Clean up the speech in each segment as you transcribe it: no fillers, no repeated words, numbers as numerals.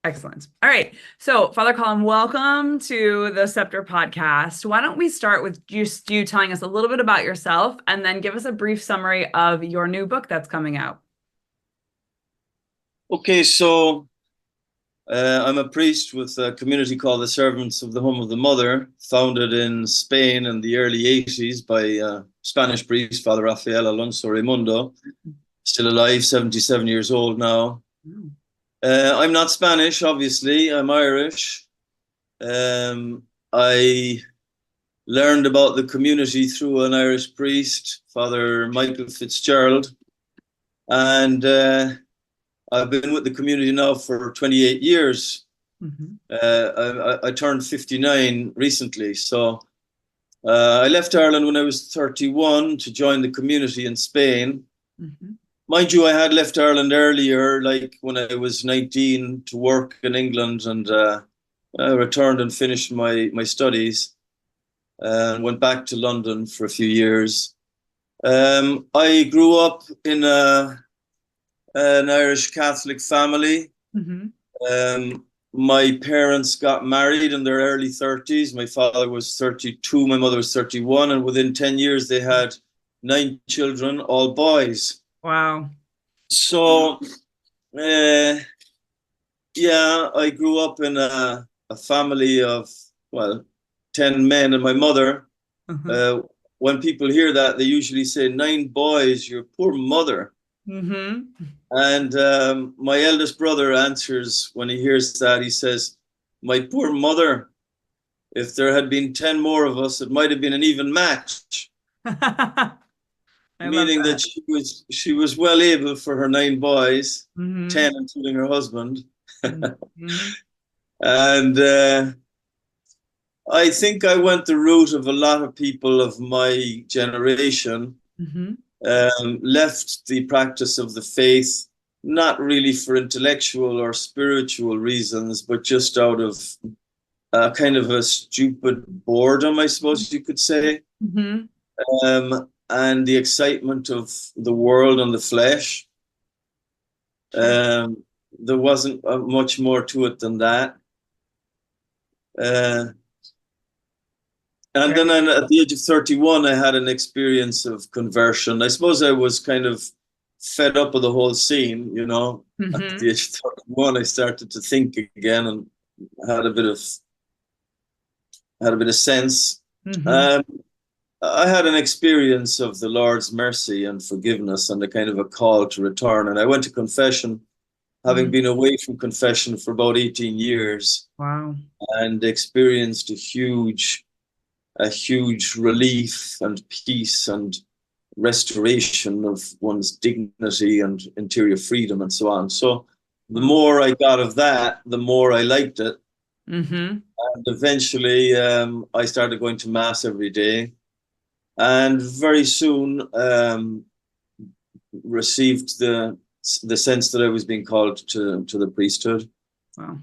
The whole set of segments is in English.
Excellent. All right. So, Father Colum, welcome to the Scepter podcast. Why don't we start with just you telling us a little bit about yourself and then give us a brief summary of your new book that's coming out? Okay, so I'm a priest with a community called the Servants of the Home of the Mother, founded in Spain in the early 80s by a Spanish priest, Father Rafael Alonso Raimundo, still alive, 77 years old now. Mm. I'm not Spanish, obviously, I'm Irish. I learned about the community through an Irish priest, Father Michael Fitzgerald, and I've been with the community now for 28 years. Mhm. I turned 59 recently. So I left Ireland when I was 31 to join the community in Spain. Mhm. Mind you, I had left Ireland earlier, like when I was 19, to work in England, and I returned and finished my studies and went back to London for a few years. I grew up in an Irish Catholic family. Mhm. Um, my parents got married in their early 30s. My father was 32, my mother was 31, and within 10 years they had 9 children, all boys. Wow. So, uh, yeah, I grew up in a family of, well, 10 men and my mother. Mhm. Uh, when people hear that, they usually say, 9 boys, your poor mother. Mhm. And my eldest brother answers when he hears that, he says, my poor mother, if there had been 10 more of us, it might have been an even match, I love meaning that that. she was well able for her 9 boys, Mhm. 10 including her husband. Mhm. And I think I went the route of a lot of people of my generation, Mhm. left the practice of the faith, not really for intellectual or spiritual reasons, but just out of kind of a stupid boredom, I suppose you could say, Mhm. and the excitement of the world and the flesh. Sure. There wasn't much more to it than that. Uh, and then Very. at the age of 31, I had an experience of conversion. I suppose I was kind of fed up with the whole scene, you know. At the Mhm. age of 31, I started to think again and had a bit of sense. Mhm. Um, I had an experience of the Lord's mercy and forgiveness and a kind of a call to return. And I went to confession, having Mhm. been away from confession for about 18 years, Wow. and experienced a huge relief and peace and restoration of one's dignity and interior freedom and so on. So the Wow. more I got of that, the more I liked it. Mhm. And eventually, I started going to mass every day, and very soon received the sense that I was being called to the priesthood. Wow.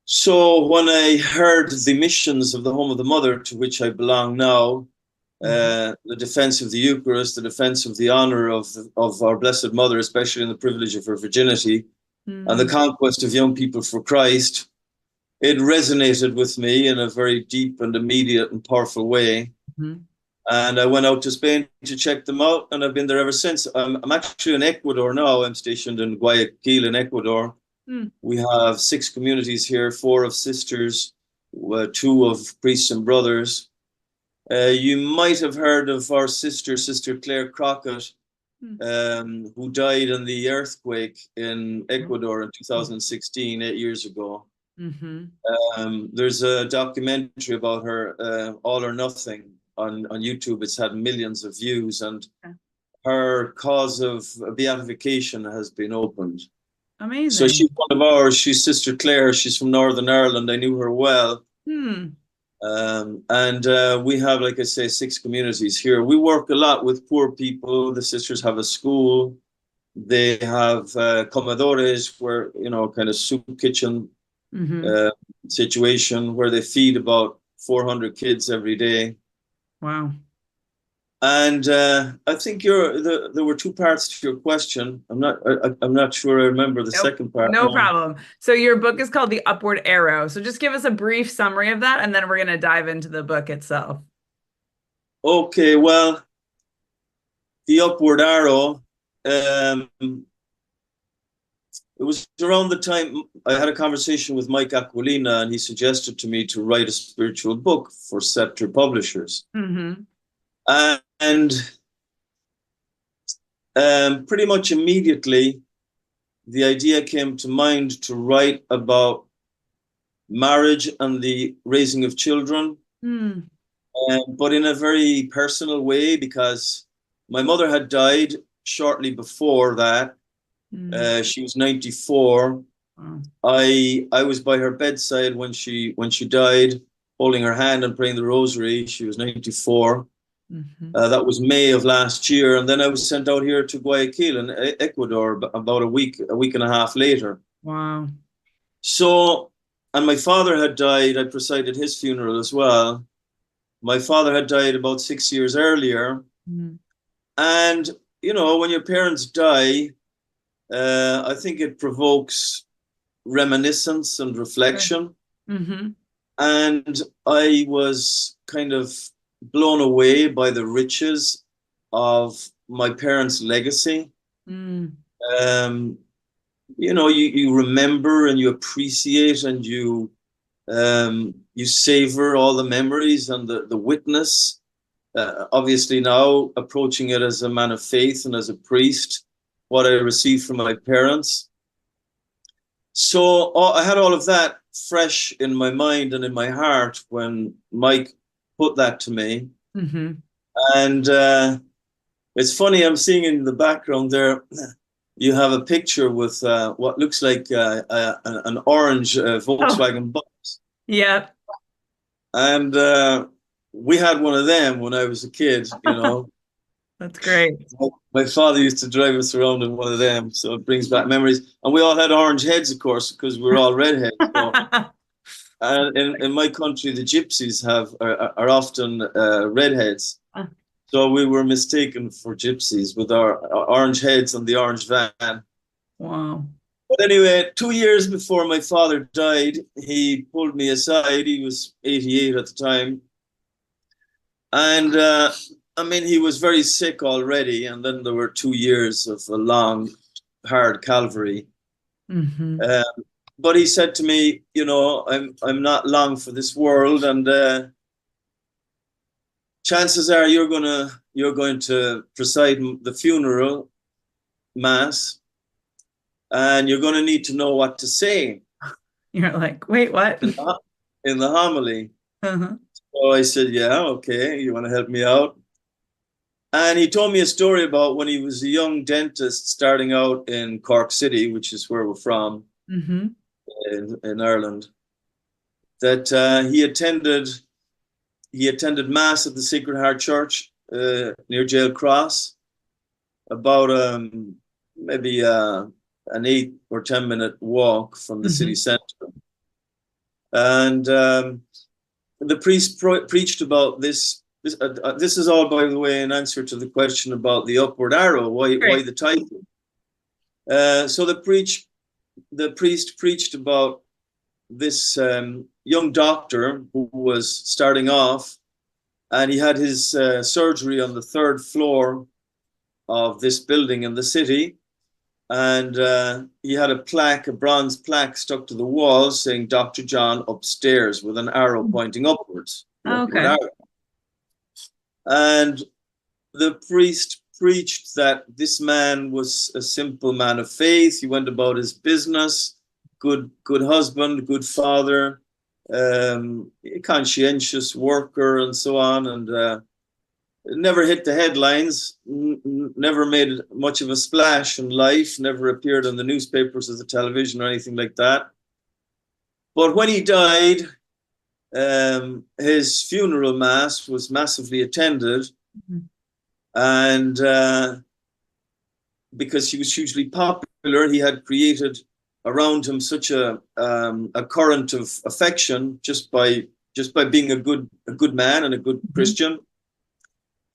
So when I heard the missions of the Home of the Mother, to which I belong now, Mhm. the defense of the Eucharist, the defense of the honor of our Blessed Mother, especially in the privilege of her virginity, and the Mhm. conquest of young people for Christ, it resonated with me in a very deep and immediate and powerful way. Mhm. And I went out to Spain to check them out, and I've been there ever since. I'm actually in Ecuador now. I'm stationed in Guayaquil in Ecuador. Mm. We have 6 communities here, 4 of sisters, 2 of priests and brothers. You might have heard of our Sister Claire Crockett, Mm. who died in the earthquake in Oh. Ecuador in 2016, 8 years ago. Mhm. There's a documentary about her, All or Nothing, on YouTube. It's had millions of views, and Okay. her cause of beatification has been opened. So she's Amazing. one of ours. She's Sister Claire. She's from Northern Ireland. I knew her well. Hmm. And we have, like I say, 6 communities here. We work a lot with poor people. The sisters have a school. They have comedores, where, kind of soup kitchen Mhm. uh, situation where they feed about 400 kids every day. Wow. And I think there were two parts to your question. I'm not sure I remember the Nope, second part. no No. problem. So your book is called The Upward Arrow. So just give us a brief summary of that, and then we're going to dive into the book itself. Okay, well, the upward arrow. Um, it was around the time I had a conversation with Mike Aquilina, and he suggested to me to write a spiritual book for Scepter Publishers. Mm-hmm. And pretty much immediately, the idea came to mind to write about marriage and the raising of children, Mm. but in a very personal way, because my mother had died shortly before that. Mm. She was 94. Wow. I was by her bedside when she died, holding her hand and praying the rosary. She was 94. Mm-hmm. That was May of last year, and then I was sent out here to Guayaquil in Ecuador about a week and a half later. Wow. So, and my father had died. I presided his funeral as well. My father had died about 6 years earlier, Mm. and when your parents die, I think it provokes reminiscence and Sure. reflection. Mm-hmm. And I was kind of blown away by the riches of my parents' legacy. Mm. Um, you remember and you appreciate and you savor all the memories and the witness. Obviously, now approaching it as a man of faith and as a priest, what I received from my parents. So I had all of that fresh in my mind and in my heart when Mike put that to me. Mm-hmm. And it's funny, I'm seeing in the background there, you have a picture with what looks like an orange Oh, Volkswagen bus. yep. And we had one of them when I was a kid, you know. That's great. My father used to drive us around in one of them, so it brings back memories. And we all had orange heads, of course, because we're all redheads. So, and in my country, the gypsies are often redheads. So we were mistaken for gypsies with our orange heads on the orange van. Wow. But anyway, 2 years before my father died, he pulled me aside. He was 88 at the time. And I mean, he was very sick already. And then there were 2 years of a long, hard Calvary. Mm-hmm. But he said to me, I'm not long for this world, and chances are you're going to preside the funeral mass, and you're going to need to know what to say You're like, wait, what? in the homily. Uh-huh. So I said, yeah, okay, you want to help me out? And he told me a story about when he was a young dentist starting out in Cork City, which is where we're from, Mm-hmm. in Ireland, that he attended mass at the Sacred Heart Church near Jail Cross, about maybe an 8 or 10 minute walk from the city Mm-hmm. center. And the priest preached about this. This is all, by the way, in answer to the question about the upward arrow. Why Great. the title? So the priest preached about this young doctor who was starting off, and he had his surgery on the third floor of this building in the city. And he had a bronze plaque stuck to the wall saying Dr. John upstairs with an arrow pointing upwards, the upward Okay. arrow. And the priest preached that this man was a simple man of faith. He went about his business, good husband, good father, conscientious worker, and so on. And never hit the headlines, never made much of a splash in life, never appeared on the newspapers or the television or anything like that. But when he died, his funeral mass was massively attended. Mm-hmm. And because he was hugely popular, he had created around him such a current of affection just by being a good man and a good Christian,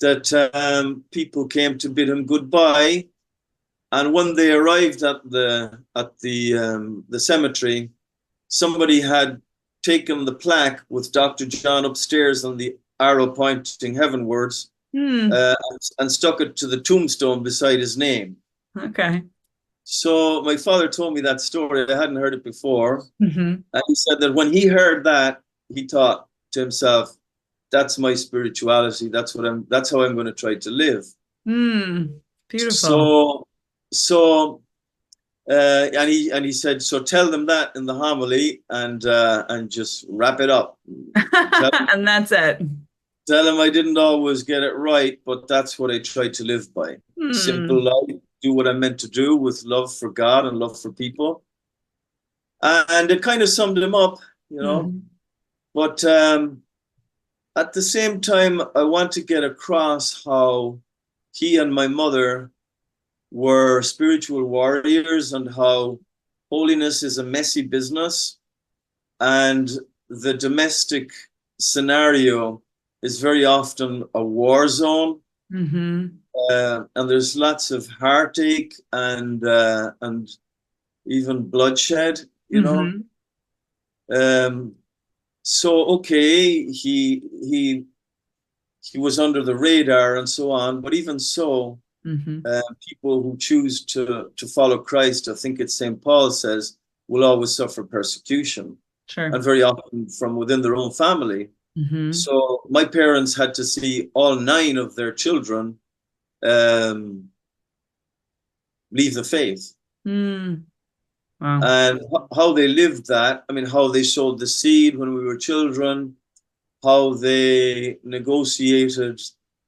that people came to bid him goodbye. And when they arrived at the cemetery, somebody had taken the plaque with Dr. John upstairs and the arrow pointing heavenwards, Hmm. and stuck it to the tombstone beside his name. Okay. So my father told me that story. I hadn't heard it before. Mm-hmm. And he said that when he heard that, he thought to himself, that's my spirituality. That's how I'm going to try to live. Hmm. Beautiful. So, and he said, so tell them that in the homily and just wrap it up. Tell, And that's it. tell them I didn't always get it right, but that's what I tried to live by. Simple Hmm. life, do what I'm meant to do with love for God and love for people. And it kind of summed him up, you know. Mm-hmm. But at the same time, I want to get across how he and my mother were spiritual warriors and how holiness is a messy business, and the domestic scenario is very often a war zone. Mm-hmm. And there's lots of heartache and even bloodshed, you know. Mm-hmm. Um, so okay, he was under the radar and so on, but even so, Mm-hmm. people who choose to follow Christ, I think it's St. Paul says, will always suffer persecution, Sure. and very often from within their own family. Mm-hmm. So my parents had to see all 9 of their children um, leave the faith. Mm. Wow. And how they lived that, I mean, how they sowed the seed when we were children, how they negotiated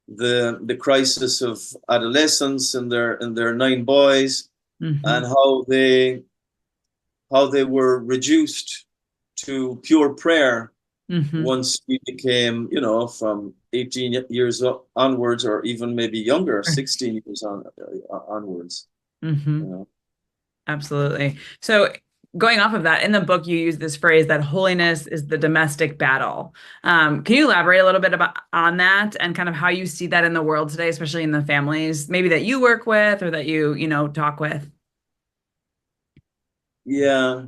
the crisis of adolescence in their 9 boys, Mm-hmm. and how they were reduced to pure prayer Mm-hmm. once we became, from 18 years onwards, or even maybe younger, 16 years onwards. You Mm-hmm. know. Absolutely. So, going off of that, in the book, you use this phrase that holiness is the domestic battle. Can you elaborate a little bit about on that and kind of how you see that in the world today, especially in the families maybe that you work with or that you talk with? Yeah.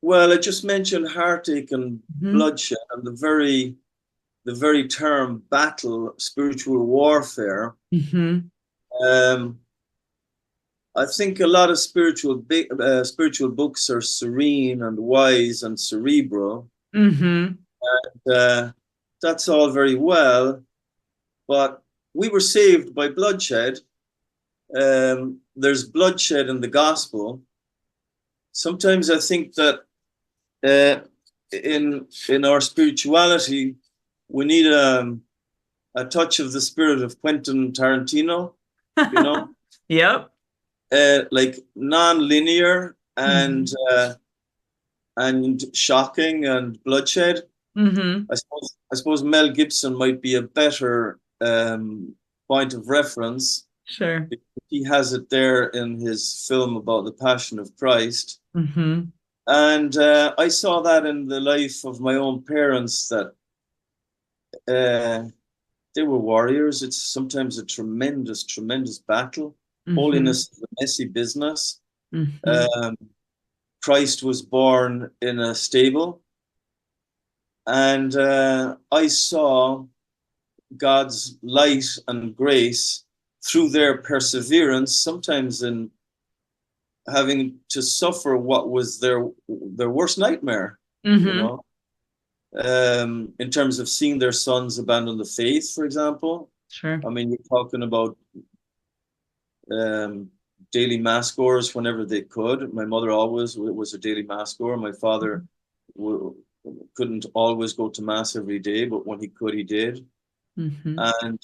Well, I just mentioned heartache and Mm-hmm. bloodshed, and the very term battle, spiritual warfare. Mm-hmm. Um, I think a lot of spiritual books are serene and wise and cerebral. Mm-hmm. Uh, that's all very well, but we were saved by bloodshed. There's bloodshed in the gospel. Sometimes I think that uh, in our spirituality, we need a touch of the spirit of Quentin Tarantino, you know, Yep. like non-linear and Mm-hmm. shocking and bloodshed. Mm-hmm. I suppose Mel Gibson might be a better point of reference. Sure. He has it there in his film about the Passion of Christ. Mm-hmm. And I saw that in the life of my own parents, that uh, they were warriors. It's sometimes a tremendous, tremendous battle. Mm-hmm. Holiness is a messy business. Mm-hmm. Um, Christ was born in a stable, and I saw God's light and grace through their perseverance, sometimes in having to suffer what was their worst nightmare, you Mm-hmm. know, in terms of seeing their sons abandon the faith, for example. Sure. I mean, you're talking about um, daily mass goers whenever they could. My mother always was a daily mass goer. My father w- couldn't always go to mass every day, but when he could, he did. Mm-hmm. And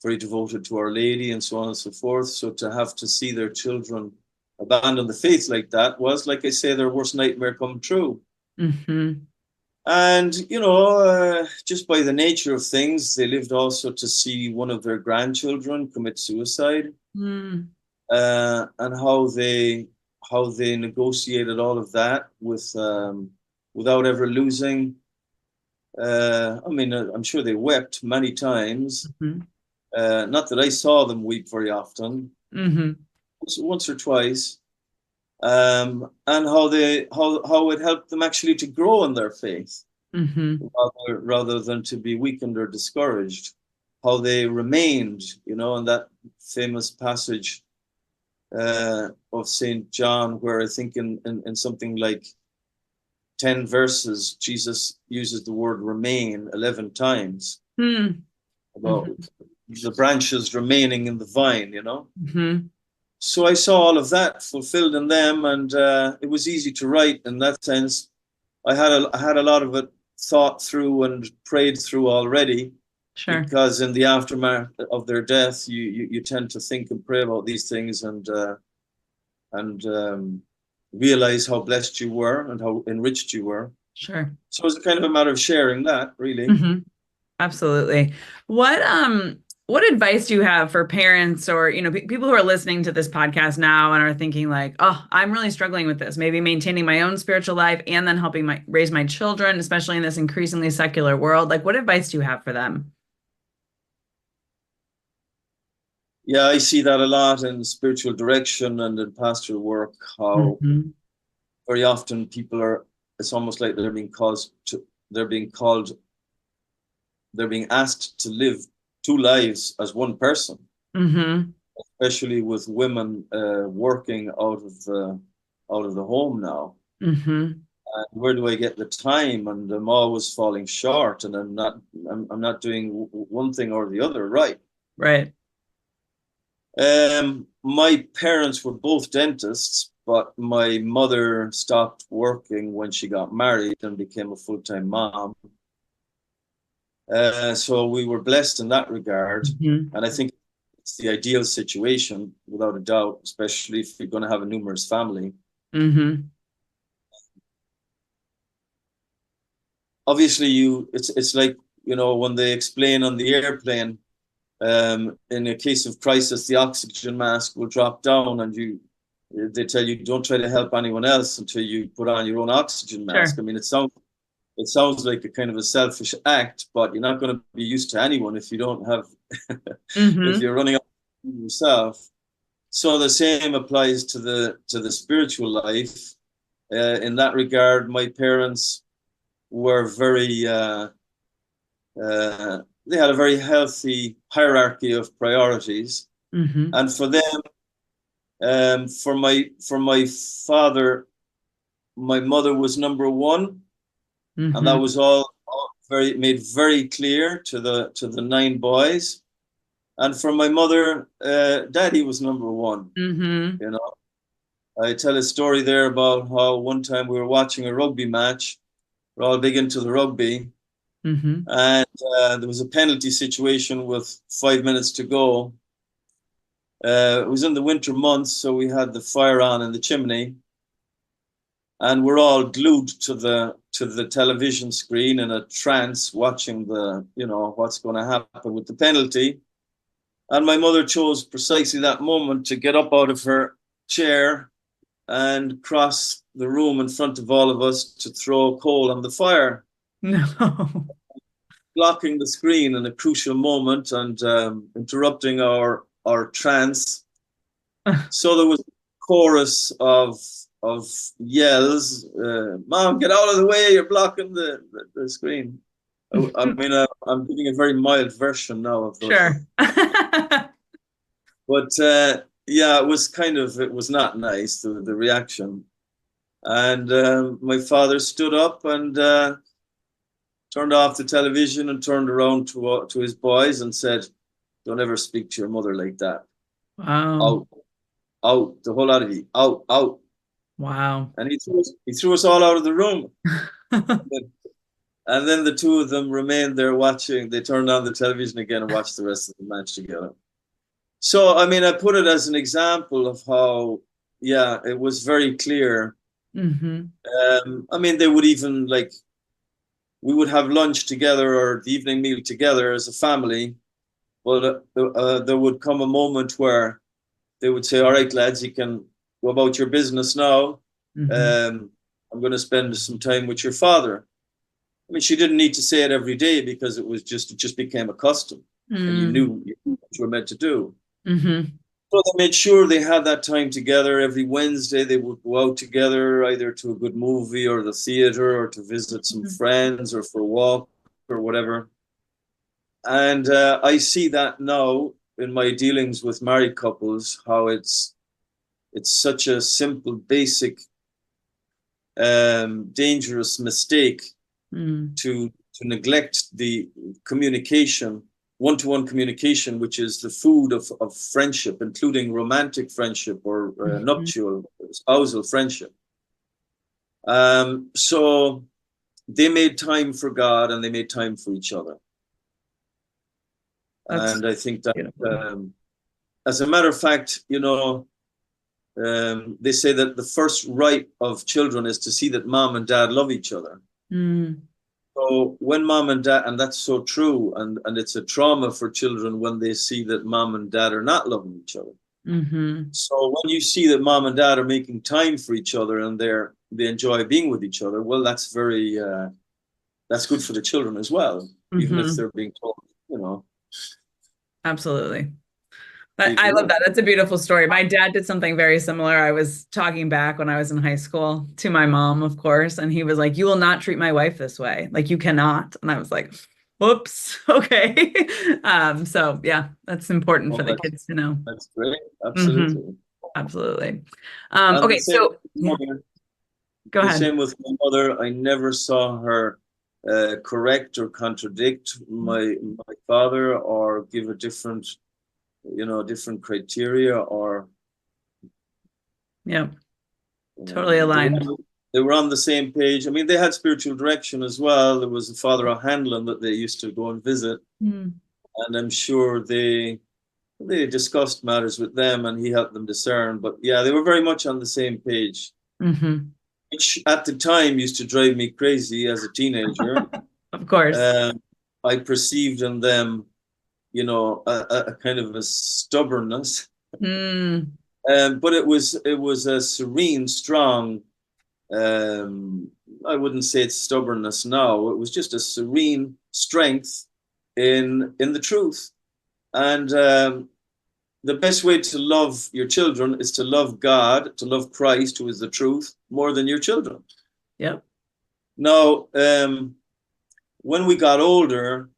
very devoted to Our Lady and so on and so forth. So to have to see their children abandon the faith like that was, like I say, their worst nightmare come true. Mm-hmm. And, just by the nature of things, they lived also to see one of their grandchildren commit suicide, Mm. and how they negotiated all of that without ever losing I mean, I'm sure they wept many times. Mm-hmm. Not that I saw them weep very often, Mm-hmm. once or twice. And how it helped them actually to grow in their faith, Mm-hmm. rather than to be weakened or discouraged. How they remained, in that famous passage of Saint John, where I think in something like 10 verses, Jesus uses the word remain 11 times about Mm-hmm. the branches remaining in the vine. Mm-hmm. So I saw all of that fulfilled in them, and it was easy to write in that sense. I had a lot of it thought through and prayed through already, Sure. because in the aftermath of their death, you tend to think and pray about these things, and realize how blessed you were and how enriched you were. Sure. So it's kind of a matter of sharing that, really. Mm-hmm. Absolutely. What advice do you have for parents or, people who are listening to this podcast now and are thinking like, "Oh, I'm really struggling with this, maybe maintaining my own spiritual life and then helping raise my children, especially in this increasingly secular world." Like, what advice do you have for them? Yeah, I see that a lot in spiritual direction and in pastoral work, how Mm-hmm. very often people are, it's almost like they're being called, they're being asked to live two lives as one person, Mm-hmm. especially with women working out of the home now. Mm-hmm. And where do I get the time? And I'm always falling short, and I'm not doing one thing or the other right. Right. My parents were both dentists, but my mother stopped working when she got married and became a full-time mom. So we were blessed in that regard. Mm-hmm. And I think it's the ideal situation, without a doubt, especially if you're going to have a numerous family. Mm-hmm. Obviously, it's like, when they explain on the airplane, in a case of crisis, the oxygen mask will drop down, and they tell you don't try to help anyone else until you put on your own oxygen mask. Sure. I mean, it sounds like a kind of a selfish act, but you're not going to be used to anyone if you don't have if Mm-hmm. you're running up yourself. So the same applies to the spiritual life. In that regard, my parents were very they had a very healthy hierarchy of priorities, Mm-hmm. and for them, for my father, my mother was number one, and that Mm-hmm. was all very made very clear to the nine boys. And for my mother, daddy was number one. Mm-hmm. You know, I tell a story there about how one time we were watching a rugby match. We're all big into the rugby, Mm-hmm. and there was a penalty situation with 5 minutes to go. It was in the winter months, so we had the fire on in the chimney, and we're all glued to the television screen in a trance, watching what's going to happen with the penalty. And my mother chose precisely that moment to get up out of her chair and cross the room in front of all of us to throw coal on the fire, No. blocking the screen in a crucial moment and interrupting our trance. So there was a chorus of yells, "Mom, get out of the way! You're blocking the screen." I mean, I'm giving a very mild version now of those, Sure. but yeah, it was not nice, the reaction. And my father stood up and turned off the television and turned around to his boys and said, "Don't ever speak to your mother like that. Wow. Out, out, the whole lot of you, out, out." Wow. And he threw us all out of the room. And then the two of them remained there watching. They turned on the television again and watched the rest of the match together. So, I mean, I put it as an example of how, yeah, it was very clear. Mm-hmm. I mean, they would even we would have lunch together or the evening meal together as a family. But there would come a moment where they would say, "All right, lads, you can go about your business now. Mm-hmm. I'm going to spend some time with your father." I mean, she didn't need to say it every day because it just became a custom, and you Mm. knew what you were meant to do. Mm-hmm. So they made sure they had that time together. Every Wednesday they would go out together, either to a good movie or the theater or to visit some friends or for a walk or whatever. And I see that now in my dealings with married couples, how it's such a simple, basic, dangerous mistake Mm. to neglect the communication, one-to-one communication, which is the food of friendship, including romantic friendship or Mhm. nuptial, spousal friendship. So they made time for God and they made time for each other. That's And I think that, beautiful. as a matter of fact, they say that the first right of children is to see that mom and dad love each other. Mm. So when mom and dad, and that's so true, and it's a trauma for children when they see that mom and dad are not loving each other. Mm-hmm. So when you see that mom and dad are making time for each other and they enjoy being with each other, well, that's good for the children as well, even if Mm-hmm. they're being told, you know, Absolutely. big I love rule. that. That's a beautiful story. My dad did something very similar. I was talking back when I was in high school to my mom, of course, and he was like, "You will not treat my wife this way. Like you cannot." And I was like, "Whoops, okay." So yeah, that's important for Well, the kids to know. that's great. Hmm. Absolutely. Absolutely. And the Okay, same so with my yeah, mother. go The ahead. same with my mother. I never saw her correct or contradict my father or give a different, different criteria or Yeah, totally they were aligned. they were on the same page. I mean, they had spiritual direction as well. There was a father of Hanlon that they used to go and visit, Mm. and I'm sure they discussed matters with them, and he helped them discern. But yeah, they were very much on the same page, Hmm. which at the time used to drive me crazy as a teenager. Of course. Um, I perceived in them, a kind of a stubbornness, Mm. but it was a serene, strong. Um, I wouldn't say it's stubbornness now. It was just a serene strength in the truth. And the best way to love your children is to love God, to love Christ, who is the truth, more than your children. Yep. Now, when we got older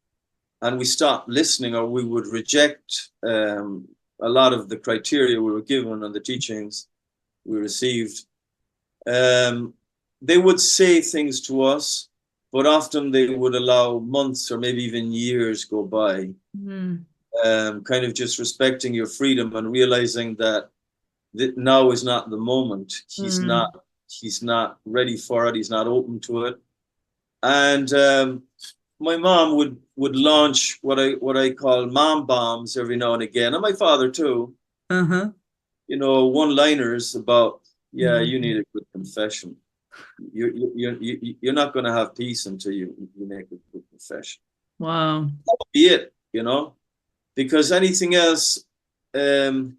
and we stopped listening, or we would reject a lot of the criteria we were given and the teachings we received, um, they would say things to us, but often they would allow months or maybe even years go by, Mm. kind of just respecting your freedom and realizing that now is not the moment. Mm. He's not ready for it. He's not open to it. And my mom would launch what I call mom bombs every now and again, and my father too. Uh-huh. One-liners about, yeah, you Mm. need a good confession. You're not going to have peace until you make a good confession. Wow. That'll be it. Because anything else, um,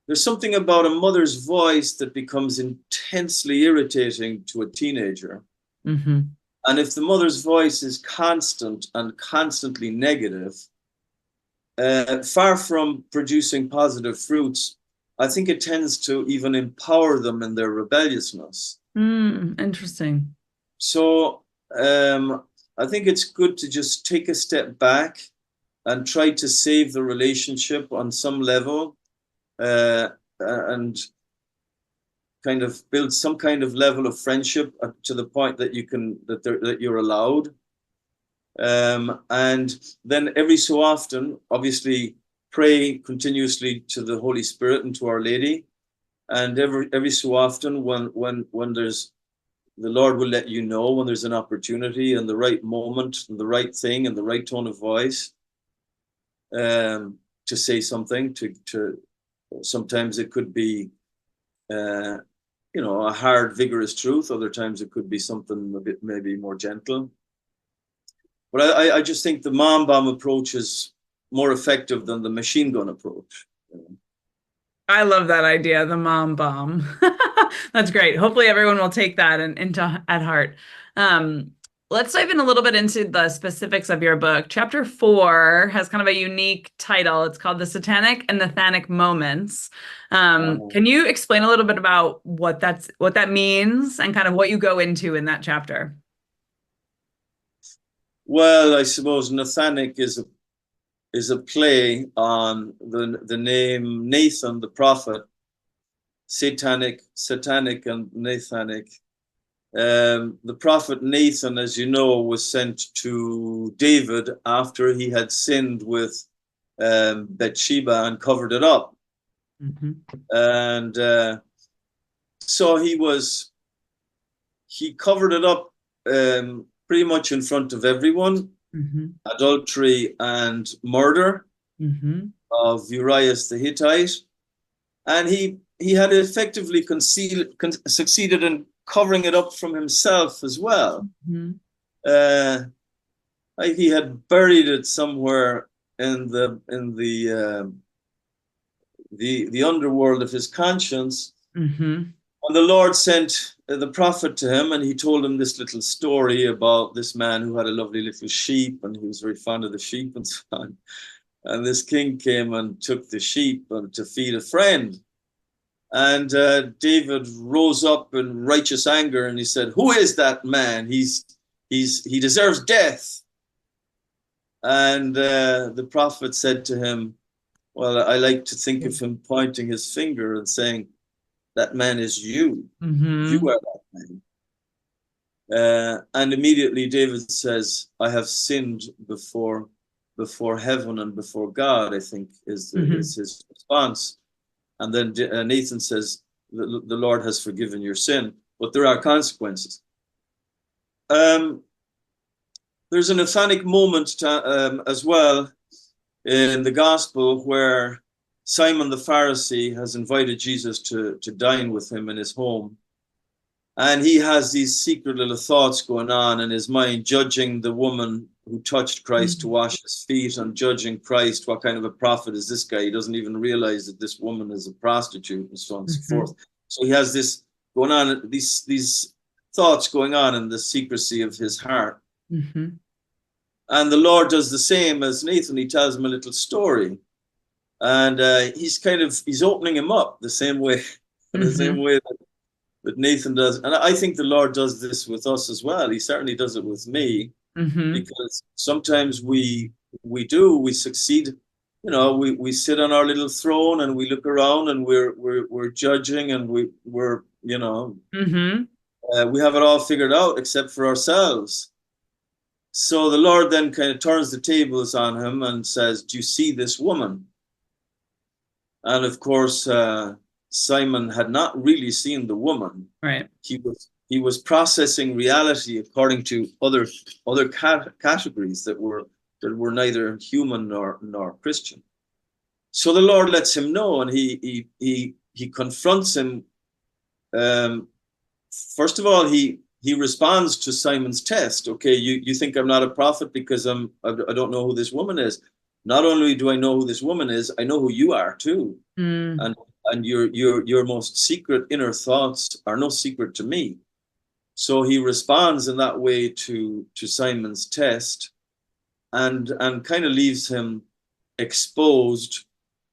there's something about a mother's voice that becomes intensely irritating to a teenager. Hmm. And if the mother's voice is constant and constantly negative, far from producing positive fruits, I think it tends to even empower them in their rebelliousness. Interesting. So I think it's good to just take a step back and try to save the relationship on some level, and kind of build some kind of level of friendship to the point that that you're allowed. And then every so often, obviously, pray continuously to the Holy Spirit and to Our Lady. And every so often, when there's the Lord will let you know when there's an opportunity and the right moment and the right thing and the right tone of voice, to say something. To sometimes it could be uh, a hard, vigorous truth. Other times it could be something a bit maybe more gentle. But I just think the mom bomb approach is more effective than the machine gun approach. I love that idea, the mom bomb. That's great. Hopefully everyone will take that into at heart. Um, let's dive in a little bit into the specifics of your book. Chapter 4 has kind of a unique title. It's called The Satanic and Nathanic Moments. Can you explain a little bit about what that means and kind of what you go into in that chapter? Well, I suppose Nathanic is a play on the name Nathan, the prophet, satanic, and Nathanic. The prophet Nathan, as you know, was sent to David after he had sinned with Bathsheba and covered it up. Mm-hmm. And so he covered it up pretty much in front of everyone. Mm-hmm. Adultery and murder Mm-hmm. of Urias the Hittite. And he had effectively succeeded in covering it up from himself as well. Mm-hmm. He had buried it somewhere in the underworld of his conscience. Mm-hmm. And the Lord sent the prophet to him, and he told him this little story about this man who had a lovely little sheep, and he was very fond of the sheep and so on. And this king came and took the sheep to feed a friend. And David rose up in righteous anger, and he said, "Who is that man? He deserves death." And the prophet said to him, "Well, I like to think of him pointing his finger and saying, that man is you. Mm-hmm. You are that man." And immediately David says, "I have sinned before heaven and before God," I think is his response. And then Nathan says, the Lord has forgiven your sin, but there are consequences. There's a Nathanic moment as well in the gospel where Simon the Pharisee has invited Jesus to dine with him in his home. And he has these secret little thoughts going on in his mind, judging the woman who touched Christ to wash his feet, and judging Christ. What kind of a prophet is this guy? He doesn't even realize that this woman is a prostitute, and so on and so forth. So he has this going on, these thoughts going on in the secrecy of his heart. Mm-hmm. And the Lord does the same as Nathan. He tells him a little story. And he's opening him up the same way, the same way that Nathan does. And I think the Lord does this with us as well. He certainly does it with me, because sometimes we succeed. You know, we sit on our little throne and we look around and we're judging, and we're you know, we have it all figured out except for ourselves. So the Lord then kind of turns the tables on him and says, "Do you see this woman?" And of course, Simon had not really seen the woman. Right. He was processing reality according to other categories that were neither human nor Christian. So the Lord lets him know, and he confronts him. First of all, he responds to Simon's test. Okay, you think I'm not a prophet because I don't know who this woman is. Not only do I know who this woman is, I know who you are too. And your most secret inner thoughts are no secret to me. So he responds in that way to Simon's test, and kind of leaves him exposed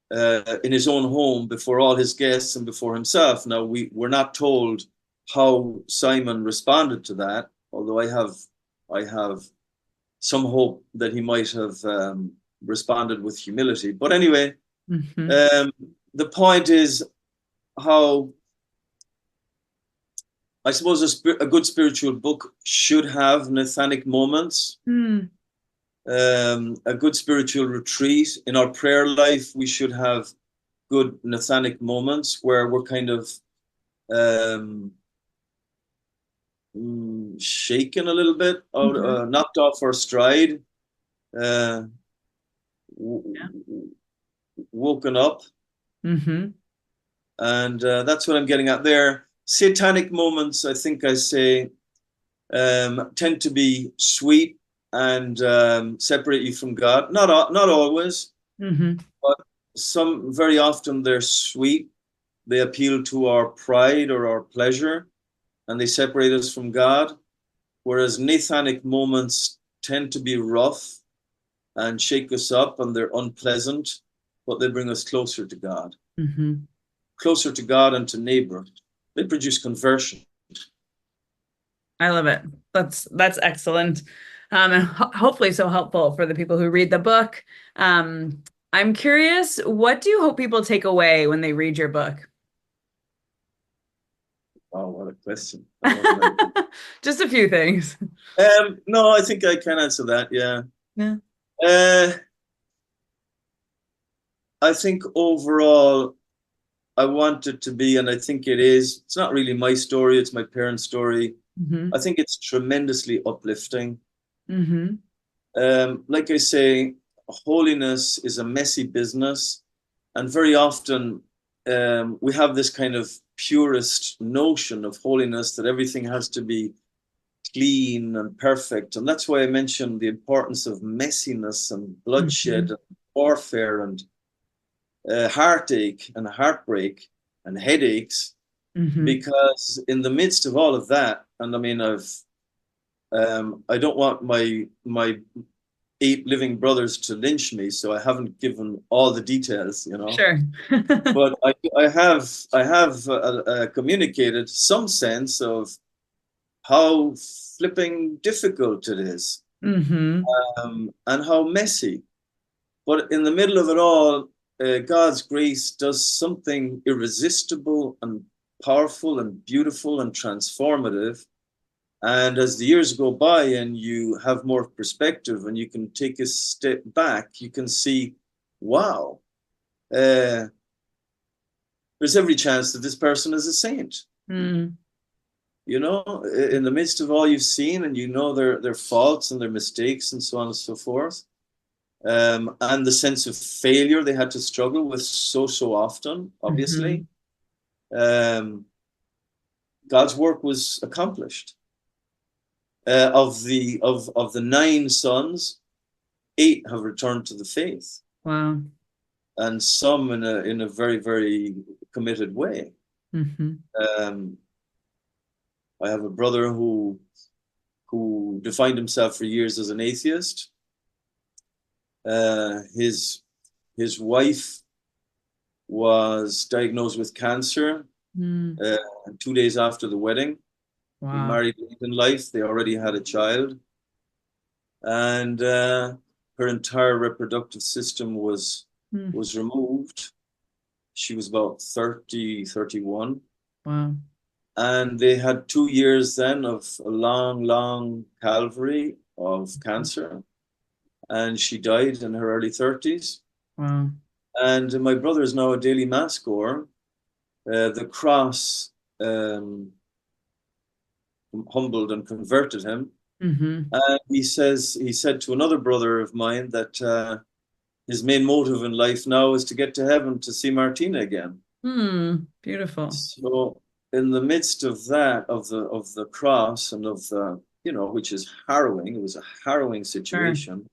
in his own home before all his guests and before himself. Now we're not told how Simon responded to that, although I have some hope that he might have responded with humility. But anyway, the point is how I suppose a good spiritual book should have Nathanic moments. A good spiritual retreat. In our prayer life, we should have good Nathanic moments where we're kind of shaken a little bit, knocked off our stride, woken up. And that's what I'm getting at there. Satanic moments, I think I say, tend to be sweet and separate you from God. Not always, but very often they're sweet. They appeal to our pride or our pleasure, and they separate us from God. whereas Nathanic moments tend to be rough and shake us up, and they're unpleasant, but they bring us closer to God, closer to God and to neighbor. They produce conversion. I love it. That's excellent. And hopefully so helpful for the people who read the book. I'm curious, what do you hope people take away when they read your book? Oh, what a question. Just a few things. No, I think I can answer that. Yeah. Yeah. I think overall, I want it to be, and I think it is, it's not really my story, it's my parents' story. I think it's tremendously uplifting. Like I say, holiness is a messy business, and very often we have this kind of purist notion of holiness that everything has to be clean and perfect. And that's why I mentioned the importance of messiness and bloodshed and warfare and heartache and heartbreak and headaches, because in the midst of all of that, and I mean, I don't want my 8 living brothers to lynch me, so I haven't given all the details, you know. Sure. But I have communicated some sense of how flipping difficult it is, and how messy. But in the middle of it all, God's grace does something irresistible and powerful and beautiful and transformative. And as the years go by and you have more perspective and you can take a step back, you can see, wow, there's every chance that this person is a saint. You know, in the midst of all you've seen, and you know their faults and their mistakes and so on and so forth. And the sense of failure they had to struggle with so often, obviously. God's work was accomplished. Of the 9 sons, 8 have returned to the faith. Wow. And some in a very, very committed way. I have a brother who defined himself for years as an atheist. His wife was diagnosed with cancer 2 days after the wedding. Wow. He married late in life. They already had a child. And her entire reproductive system was removed. She was about 30, 31. Wow. And they had 2 years then of a long Calvary of cancer. And she died in her early 30s. Wow. And my brother is now a daily mass goer. The cross humbled and converted him. And he said to another brother of mine that his main motive in life now is to get to heaven to see Martina again. Beautiful. So in the midst of that, of the cross and of the, you know, which is harrowing, it was a harrowing situation,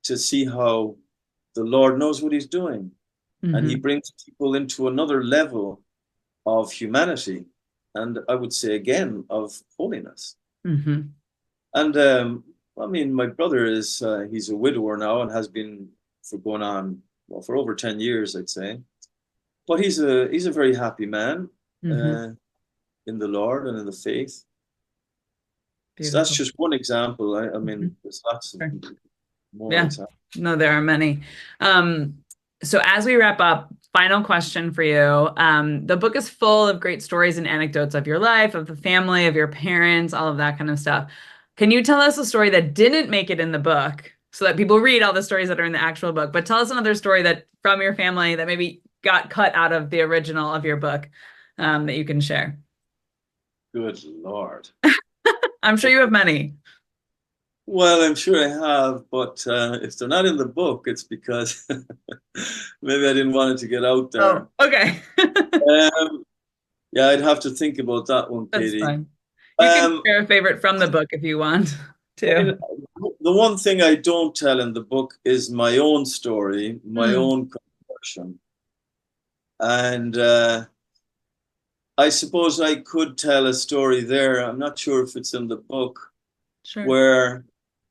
to see how the Lord knows what he's doing. And he brings people into another level of humanity. And I would say again, of holiness. And I mean, my brother is, he's a widower now and has been for going on, well, for over 10 years, I'd say. But he's a very happy man in the Lord and in the faith. Beautiful. So that's just one example. I mean, there's lots of more examples. No, there are many. So as we wrap up, final question for you. The book is full of great stories and anecdotes of your life, of the family, of your parents, all of that kind of stuff. Can you tell us a story that didn't make it in the book so that people read all the stories that are in the actual book, but tell us another story that from your family that maybe got cut out of the original of your book that you can share? Good Lord. I'm sure you have many. Well, I'm sure I have, but if they're not in the book, it's because maybe I didn't want it to get out there. Oh, okay. Yeah, I'd have to think about that one, Katie. That's fine. You can share a favorite from the book if you want to. I mean, the one thing I don't tell in the book is my own story, my own conversion. And I suppose I could tell a story there. I'm not sure if it's in the book. Sure. where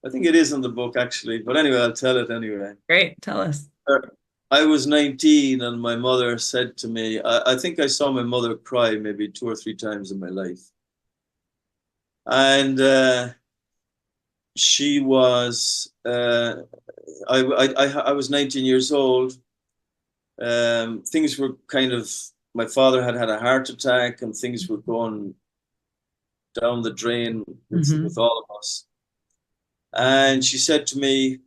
I think it is in the book actually, but anyway, I'll tell it anyway. Great. Tell us. I was 19 and my mother said to me, I think I saw my mother cry maybe 2 or 3 times in my life. And she was, I was 19 years old. Things were my father had a heart attack and things were going down the drain with all of us. And she said to me,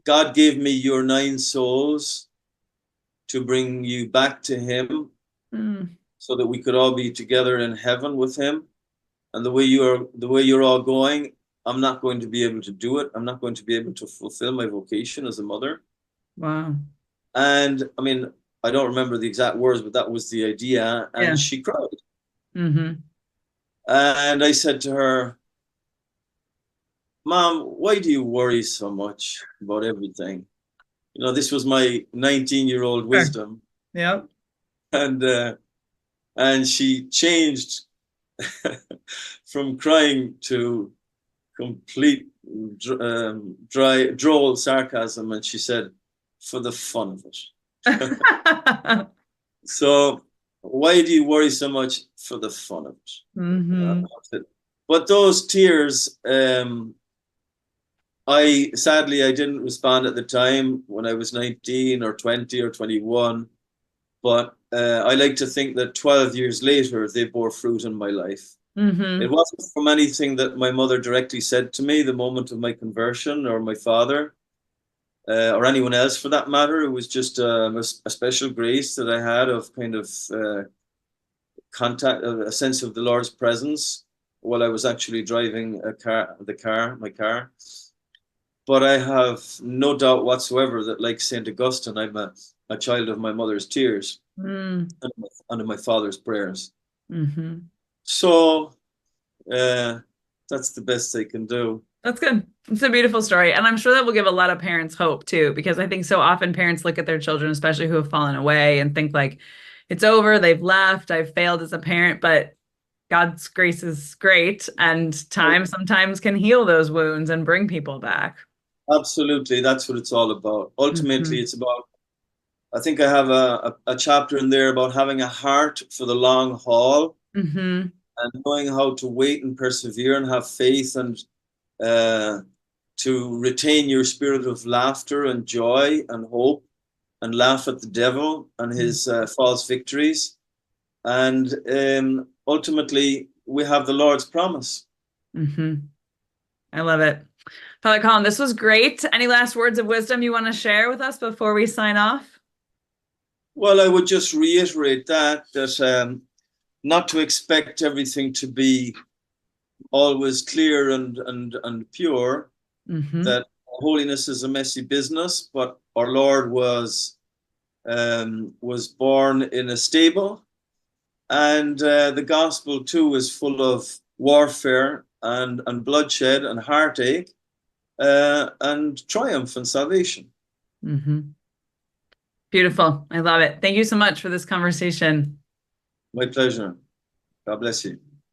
God gave me your 9 souls to bring you back to him so that we could all be together in heaven with him. And the way you're all going, I'm not going to be able to do it. I'm not going to be able to fulfill my vocation as a mother. Wow. And I mean, I don't remember the exact words, but that was the idea. And she cried. And I said to her, Mom, why do you worry so much about everything? You know, this was my 19-year-old wisdom. Yep. And she changed from crying to complete droll sarcasm, and she said, "For the fun of it." So, why do you worry so much? For the fun of it. But those tears, sadly I didn't respond at the time when I was 19 or 20 or 21. But I like to think that 12 years later, they bore fruit in my life. It wasn't from anything that my mother directly said to me the moment of my conversion, or my father, or anyone else for that matter. It was just a special grace that I had of kind of contact, a sense of the Lord's presence while I was actually driving my car. But I have no doubt whatsoever that, like St. Augustine, I'm a child of my mother's tears and of my father's prayers. So that's the best I can do. That's good. It's a beautiful story. And I'm sure that will give a lot of parents hope too, because I think so often parents look at their children, especially who have fallen away, and think like, it's over, they've left, I've failed as a parent. But God's grace is great, and time sometimes can heal those wounds and bring people back. Absolutely. That's what it's all about. Ultimately, it's about, I think I have a chapter in there about having a heart for the long haul and knowing how to wait and persevere and have faith, and to retain your spirit of laughter and joy and hope, and laugh at the devil and his false victories. And ultimately, we have the Lord's promise. I love it. Father Colum, this was great. Any last words of wisdom you want to share with us before we sign off? Well, I would just reiterate that not to expect everything to be always clear and pure, that holiness is a messy business, but our Lord was born in a stable, and the gospel too is full of warfare and bloodshed and heartache, and triumph and salvation. Beautiful. I love it. Thank you so much for this conversation. My pleasure. God bless you.